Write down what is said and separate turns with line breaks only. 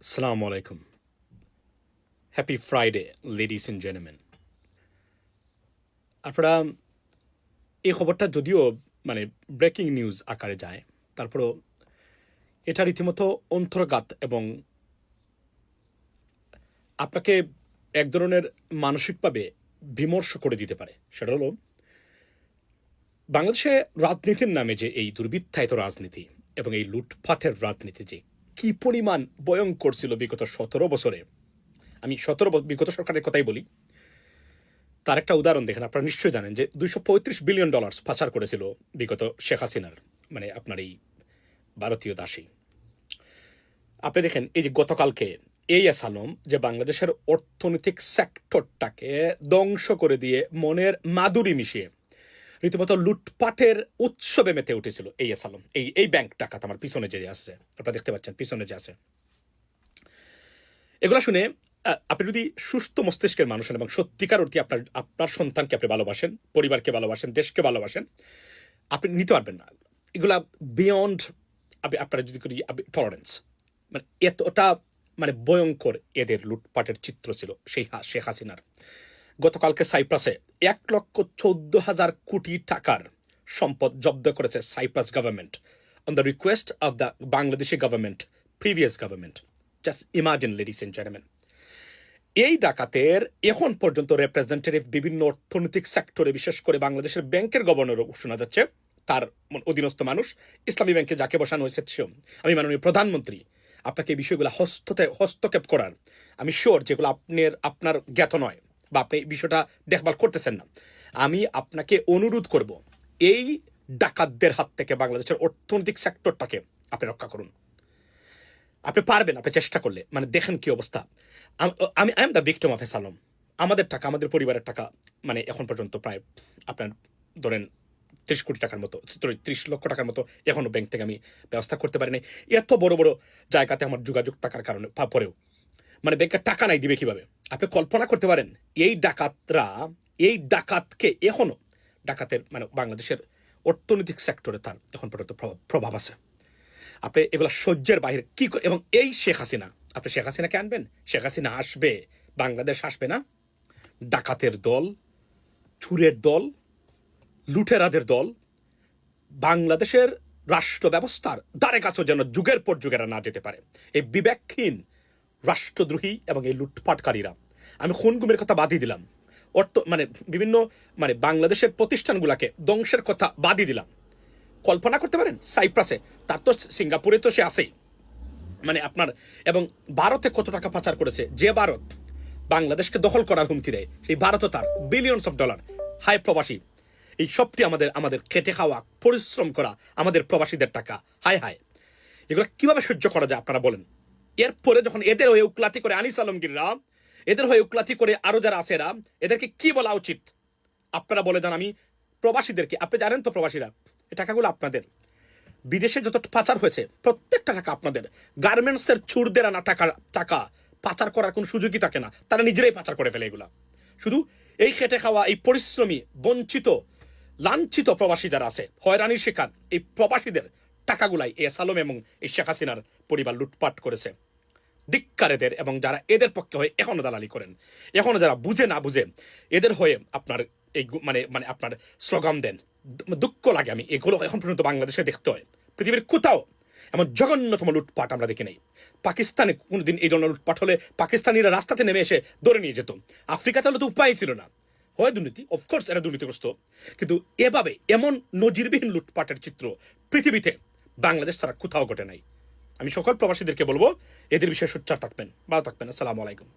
Assalamu alaikum. Happy Friday, ladies and gentlemen. আপনারা এই খবরটা যদিও ব্রেকিং নিউজ আকারে যায়, তারপরও এটা রীতিমতো অন্তর্ঘাত এবং আপনাকে এক ধরনের মানসিকভাবে বিমর্ষ করে দিতে পারে। সেটা হলো বাংলাদেশে রাজনীতির নামে যে এই দুর্বৃত্তায়িত রাজনীতি এবং এই লুটপাটের রাজনীতি যে কি পরিমাণ ভয়ঙ্কর ছিল বিগত 17 বছরে। আমি বিগত সরকারের কথাই বলি। তার একটা উদাহরণ দেখেন, আপনারা নিশ্চয়ই জানেন যে $235 বিলিয়ন পাচার করেছিল বিগত শেখ হাসিনার আপনার এই ভারতীয় দাসী। আপনি দেখেন এই যে গতকালকে AS আলম যে বাংলাদেশের অর্থনৈতিক সেক্টরটাকে ধ্বংস করে দিয়ে মনের মাধুরী মিশিয়ে রীতিমতো লুটপাটের উৎসবে মেতে উঠেছিল AS আলম। এই ব্যাংক টাকা আমার পিছনে যে আছে, আপনারা দেখতে পাচ্ছেন পিছনে যে আছে। এগুলো শুনে আপনি যদি সুস্থ মস্তিষ্কের মানুষ হন এবং সত্যিকার অর্থে আপনার সন্তানকে আপনি ভালোবাসেন, পরিবারকে ভালোবাসেন, দেশকে ভালোবাসেন, আপনি নিতে পারবেন না এগুলা বিয়ন্ড আপনারা যদি করি টলারেন্স। এতটা ভয়ঙ্কর এদের লুটপাটের চিত্র ছিল সেই শেখ হাসিনার। গতকালকে সাইপ্রাসে 1,14,000 কোটি টাকার সম্পদ জব্দ করেছে Cyprus government on the request of the Bangladeshi government, previous government. Just imagine ladies and gentleman, এই ডাকাতের এখন পর্যন্ত রিপ্রেজেন্টেটিভ বিভিন্ন অর্থনৈতিক সেক্টরে, বিশেষ করে বাংলাদেশের ব্যাংকের গভর্নরও শোনা যাচ্ছে, তার অধীনস্থ মানুষ ইসলামী ব্যাংকে যাকে বসানো হয়েছে আমি মাননীয় প্রধানমন্ত্রী আপনাকে এই বিষয়গুলো হস্তক্ষেপ করার, আমি শিওর যেগুলো আপনার জ্ঞাত নয় বা আপনি এই বিষয়টা দেখভাল করতেছেন না, আমি আপনাকে অনুরোধ করব এই ডাকাতদের হাত থেকে বাংলাদেশের অর্থনৈতিক সেক্টরটাকে আপনি রক্ষা করুন। আপনি পারবেন, আপনি চেষ্টা করলে। দেখেন কি অবস্থা। I am the victim of AS Alam. আমাদের টাকা, আমাদের পরিবারের টাকা এখন পর্যন্ত প্রায় আপনার ধরেন 30 কোটি টাকার মতো, 30 লক্ষ টাকার মতো এখনো ব্যাংক থেকে আমি ব্যবস্থা করতে পারিনি। এত বড় বড় জায়গাতে আমার যোগাযোগ থাকার কারণে পরেও ব্যাংকের টাকা নাই, দিবে কিভাবে? আপনি কল্পনা করতে পারেন এই ডাকাতকে এখনো ডাকাতের বাংলাদেশের অর্থনৈতিক সেক্টরে তার এখন পর্যন্ত প্রভাব আছে। আপনি এগুলো সহ্যের বাইরে কি করে? এবং এই শেখ হাসিনা, আপনি শেখ হাসিনাকে আনবেন, শেখ হাসিনা আসবে, বাংলাদেশ আসবে না। ডাকাতের দল, চুরের দল, লুটেরাদের দল বাংলাদেশের রাষ্ট্র ব্যবস্থার দ্বারে কাছেও যেন যুগের পর যুগেরা না যেতে পারে। এই বিবেকহীন রাষ্ট্রদ্রোহী এবং এই লুটপাটকারীরা, আমি খুন গুমের কথা বাদই দিলাম, বিভিন্ন বাংলাদেশের প্রতিষ্ঠানগুলোকে ধ্বংসের কথা বাদই দিলাম। কল্পনা করতে পারেন সাইপ্রাসে, তার তো সিঙ্গাপুরে তো সে আসেই, আপনার এবং ভারতে কত টাকা পাচার করেছে। যে ভারত বাংলাদেশকে দখল করার হুমকি দেয়, সেই ভারতও তার বিলিয়নস অফ ডলার। হায় প্রবাসী, এই সবটি আমাদের খেটে খাওয়া, পরিশ্রম করা আমাদের প্রবাসীদের টাকা। হায় হায়, এগুলো কিভাবে সহ্য করা যায় আপনারা বলেন? এরপরে যখন এদের হয়ে উকলাতি করে আনিস আলমগীররা, এদের হয়ে উকলাতি করে আরো যারা আছে এরা, এদেরকে কি বলা উচিত আপনারা বলে যান। আমি প্রবাসীদেরকে, আপনি জানেন তো প্রবাসীরা, এই টাকাগুলো আপনাদের। বিদেশে যত পাচার হয়েছে প্রত্যেকটা টাকা আপনাদের। গার্মেন্টসের চুরদের আনা টাকা পাচার করার কোনো সুযোগই থাকে না, তারা নিজেরাই পাচার করে ফেলে এগুলা। শুধু এই খেটে খাওয়া, এই পরিশ্রমী, বঞ্চিত, লাঞ্ছিত প্রবাসী যারা আছে, হয়রানির শিকার, এই প্রবাসীদের টাকাগুলাই AS আলম এবং এই শেখ হাসিনার পরিবার লুটপাট করেছে। ধিক্কার এদের, এবং যারা এদের পক্ষে হয়ে এখনো দালালি করেন, এখনো যারা বুঝে না বুঝে এদের হয়ে আপনার এই আপনার স্লোগান দেন, দুঃখ লাগে। আমি এগুলো এখন পর্যন্ত বাংলাদেশে দেখতে হয়, পৃথিবীর কোথাও এমন জঘন্যতম লুটপাট আমরা দেখি নাই। পাকিস্তানে কোনোদিন এই ধরনের লুটপাট হলে পাকিস্তানিরা রাস্তাতে নেমে এসে ধরে নিয়ে যেত। আফ্রিকাতে হলে তো উপায় ছিল না। হয় দুর্নীতি, অফকোর্স এরা দুর্নীতিগ্রস্ত, কিন্তু এভাবে এমন নজিরবিহীন লুটপাটের চিত্র পৃথিবীতে বাংলাদেশ ছাড়া কোথাও ঘটে নাই। আমি সকল প্রবাসীদেরকে বলবো এদের বিষয়ে সোচ্চার থাকবেন, ভালো থাকবেন। আসসালামু আলাইকুম।